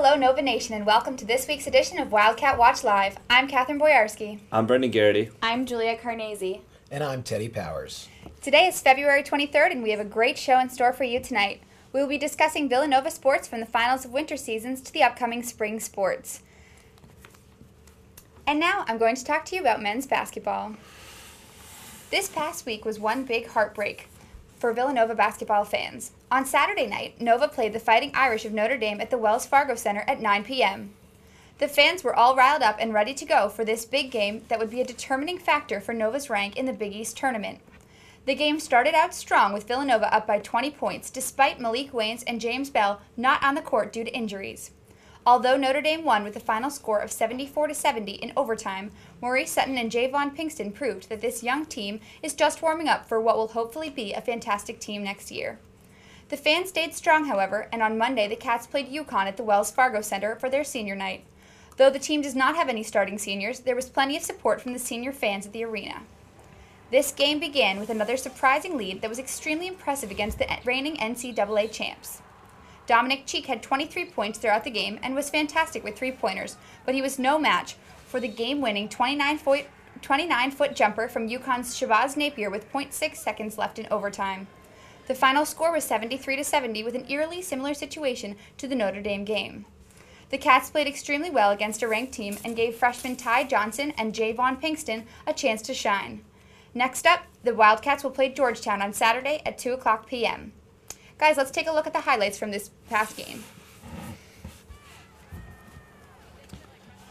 Hello, Nova Nation, and welcome to this week's edition of Wildcat Watch Live. I'm Catherine Boyarski. I'm Brendan Garrity. I'm Julia Carnese. And I'm Teddy Powers. Today is February 23rd, and we have a great show in store for you tonight. We will be discussing Villanova sports from the finals of winter seasons to the upcoming spring sports. And now I'm going to talk to you about men's basketball. This past week was one big heartbreak for Villanova basketball fans. On Saturday night, Nova played the Fighting Irish of Notre Dame at the Wells Fargo Center at 9 p.m. The fans were all riled up and ready to go for this big game that would be a determining factor for Nova's rank in the Big East tournament. The game started out strong with Villanova up by 20 points despite Malik Waynes and James Bell not on the court due to injuries. Although Notre Dame won with a final score of 74-70 in overtime, Maurice Sutton and Javon Pinkston proved that this young team is just warming up for what will hopefully be a fantastic team next year. The fans stayed strong, however, and on Monday the Cats played UConn at the Wells Fargo Center for their senior night. Though the team does not have any starting seniors, there was plenty of support from the senior fans at the arena. This game began with another surprising lead that was extremely impressive against the reigning NCAA champs. Dominic Cheek had 23 points throughout the game and was fantastic with three-pointers, but he was no match for the game-winning 29-foot jumper from UConn's Shabazz Napier with 0.6 seconds left in overtime. The final score was 73-70 with an eerily similar situation to the Notre Dame game. The Cats played extremely well against a ranked team and gave freshmen Ty Johnson and Javon Pinkston a chance to shine. Next up, the Wildcats will play Georgetown on Saturday at 2 o'clock p.m. Guys, let's take a look at the highlights from this past game.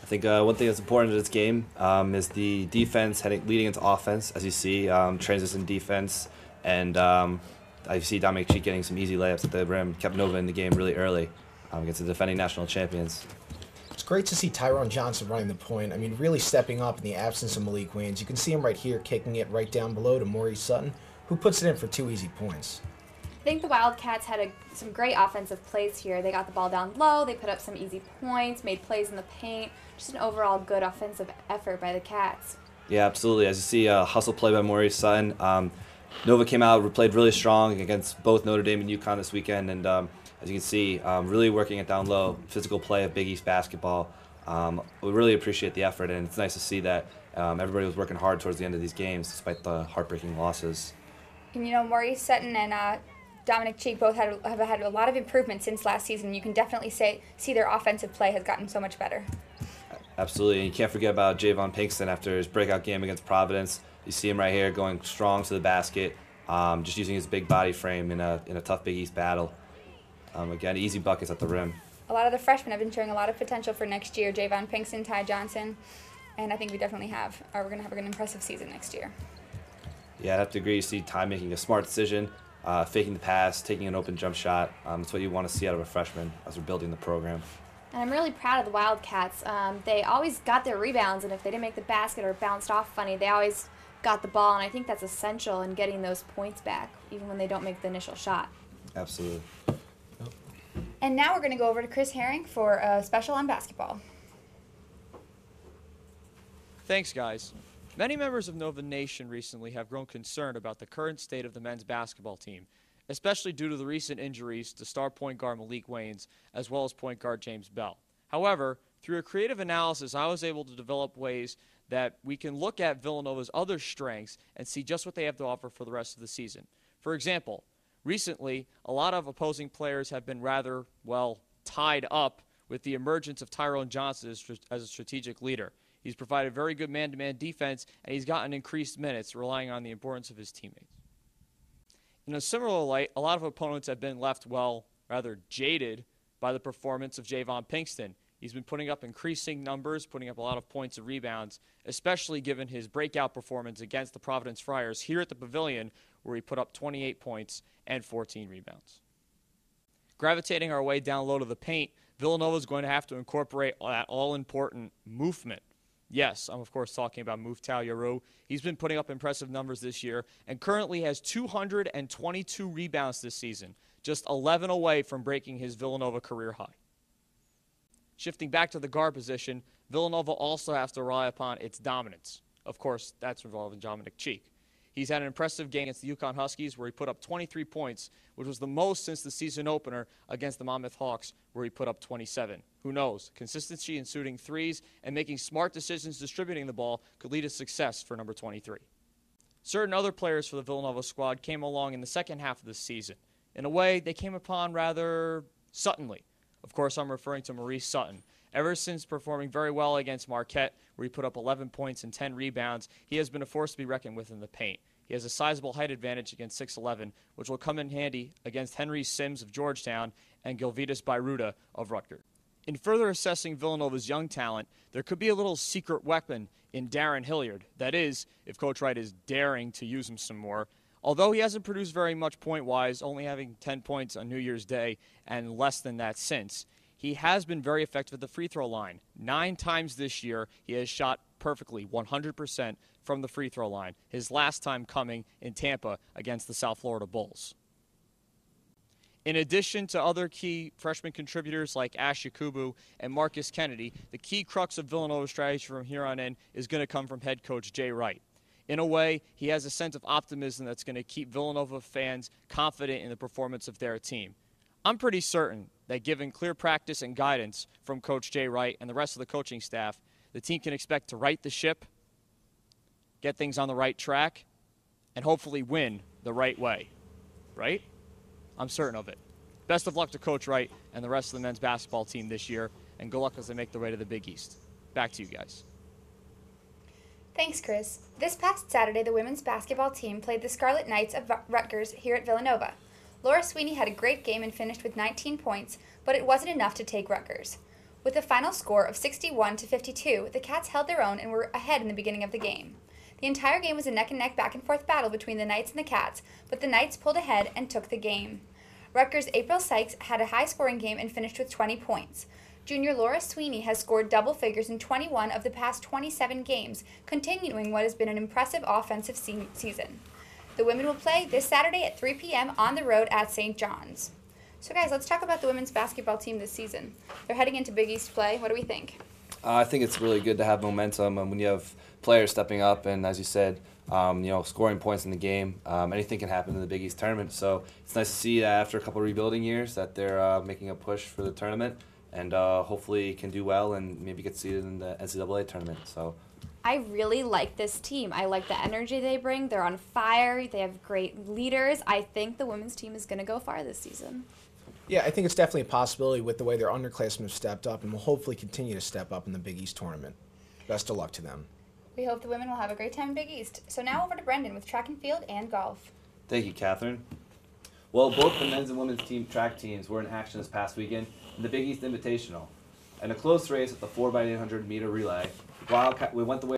I think one thing that's important in this game is the defense leading into offense, as you see, transition defense, and I see Dominic Cheek getting some easy layups at the rim, kept Nova in the game really early against the defending national champions. It's great to see Tyron Johnson running the point. I mean, really stepping up in the absence of Malik Waynes. You can see him right here kicking it right down below to Maurice Sutton, who puts it in for 2 easy points. I think the Wildcats had some great offensive plays here. They got the ball down low, they put up some easy points, made plays in the paint. Just an overall good offensive effort by the Cats. Yeah, absolutely. As you see, hustle play by Maurice Sutton. Nova came out, played really strong against both Notre Dame and UConn this weekend, and as you can see, really working it down low, physical play of Big East basketball. We really appreciate the effort, and it's nice to see that everybody was working hard towards the end of these games despite the heartbreaking losses. And you know, Maurice Sutton and Dominic Cheek both have had a lot of improvement since last season. You can definitely see their offensive play has gotten so much better. Absolutely, and you can't forget about Javon Pinkston after his breakout game against Providence. You see him right here going strong to the basket, just using his big body frame in a tough Big East battle. Again, easy buckets at the rim. A lot of the freshmen have been showing a lot of potential for next year. Javon Pinkston, Ty Johnson, and I think we definitely we're going to have an impressive season next year. Yeah, I'd have to agree. You see Ty making a smart decision, faking the pass, taking an open jump shot. That's what you want to see out of a freshman as we're building the program. And I'm really proud of the Wildcats. They always got their rebounds, and if they didn't make the basket or bounced off funny, they always got the ball, and I think that's essential in getting those points back, even when they don't make the initial shot. Absolutely. And now we're going to go over to Chris Herring for a special on basketball. Thanks, guys. Many members of Nova Nation recently have grown concerned about the current state of the men's basketball team, especially due to the recent injuries to star point guard Malik Waynes as well as point guard James Bell. However, through a creative analysis, I was able to develop ways that we can look at Villanova's other strengths and see just what they have to offer for the rest of the season. For example, recently, a lot of opposing players have been rather, tied up with the emergence of Tyron Johnson as a strategic leader. He's provided very good man-to-man defense, and he's gotten increased minutes, relying on the importance of his teammates. In a similar light, a lot of opponents have been left, rather jaded by the performance of Javon Pinkston. He's been putting up increasing numbers, putting up a lot of points and rebounds, especially given his breakout performance against the Providence Friars here at the Pavilion, where he put up 28 points and 14 rebounds. Gravitating our way down low to the paint, Villanova is going to have to incorporate that all-important movement. Yes, I'm of course talking about Mouftau Yarou. He's been putting up impressive numbers this year and currently has 222 rebounds this season, just 11 away from breaking his Villanova career high. Shifting back to the guard position, Villanova also has to rely upon its dominance. Of course, that's involving Dominic Cheek. He's had an impressive game against the Yukon Huskies where he put up 23 points, which was the most since the season opener against the Monmouth Hawks where he put up 27. Who knows? Consistency in shooting threes and making smart decisions distributing the ball could lead to success for number 23. Certain other players for the Villanova squad came along in the second half of the season. In a way, they came upon rather suddenly. Of course, I'm referring to Maurice Sutton. Ever since performing very well against Marquette, where he put up 11 points and 10 rebounds, he has been a force to be reckoned with in the paint. He has a sizable height advantage against 6'11", which will come in handy against Henry Sims of Georgetown and Gilvitas Byruta of Rutgers. In further assessing Villanova's young talent, there could be a little secret weapon in Darren Hilliard. That is, if Coach Wright is daring to use him some more. Although he hasn't produced very much point-wise, only having 10 points on New Year's Day and less than that since, he has been very effective at the free throw line. 9 times this year, he has shot perfectly, 100% from the free throw line, his last time coming in Tampa against the South Florida Bulls. In addition to other key freshman contributors like Ash Yakubu and Marcus Kennedy, the key crux of Villanova's strategy from here on in is going to come from head coach Jay Wright. In a way, he has a sense of optimism that's going to keep Villanova fans confident in the performance of their team. I'm pretty certain that given clear practice and guidance from Coach Jay Wright and the rest of the coaching staff, the team can expect to right the ship, get things on the right track, and hopefully win the right way. Right? I'm certain of it. Best of luck to Coach Wright and the rest of the men's basketball team this year, and good luck as they make their way to the Big East. Back to you guys. Thanks, Chris. This past Saturday, the women's basketball team played the Scarlet Knights of Rutgers here at Villanova. Laura Sweeney had a great game and finished with 19 points, but it wasn't enough to take Rutgers. With a final score of 61-52, the Cats held their own and were ahead in the beginning of the game. The entire game was a neck-and-neck back-and-forth battle between the Knights and the Cats, but the Knights pulled ahead and took the game. Rutgers' April Sykes had a high-scoring game and finished with 20 points. Junior Laura Sweeney has scored double figures in 21 of the past 27 games, continuing what has been an impressive offensive season. The women will play this Saturday at 3 p.m. on the road at St. John's. So guys, let's talk about the women's basketball team this season. They're heading into Big East play. What do we think? I think it's really good to have momentum when you have players stepping up and, as you said, scoring points in the game. Anything can happen in the Big East tournament. So it's nice to see that after a couple of rebuilding years that they're making a push for the tournament and hopefully can do well and maybe get seeded in the NCAA tournament. So I really like this team. I like the energy they bring. They're on fire. They have great leaders. I think the women's team is going to go far this season. Yeah, I think it's definitely a possibility with the way their underclassmen have stepped up and will hopefully continue to step up in the Big East tournament. Best of luck to them. We hope the women will have a great time in Big East. So now over to Brendan with track and field and golf. Thank you, Catherine. Well, both the men's and women's track teams were in action this past weekend in the Big East Invitational. In a close race at the 4x800 meter relay, Wildcat, we went the way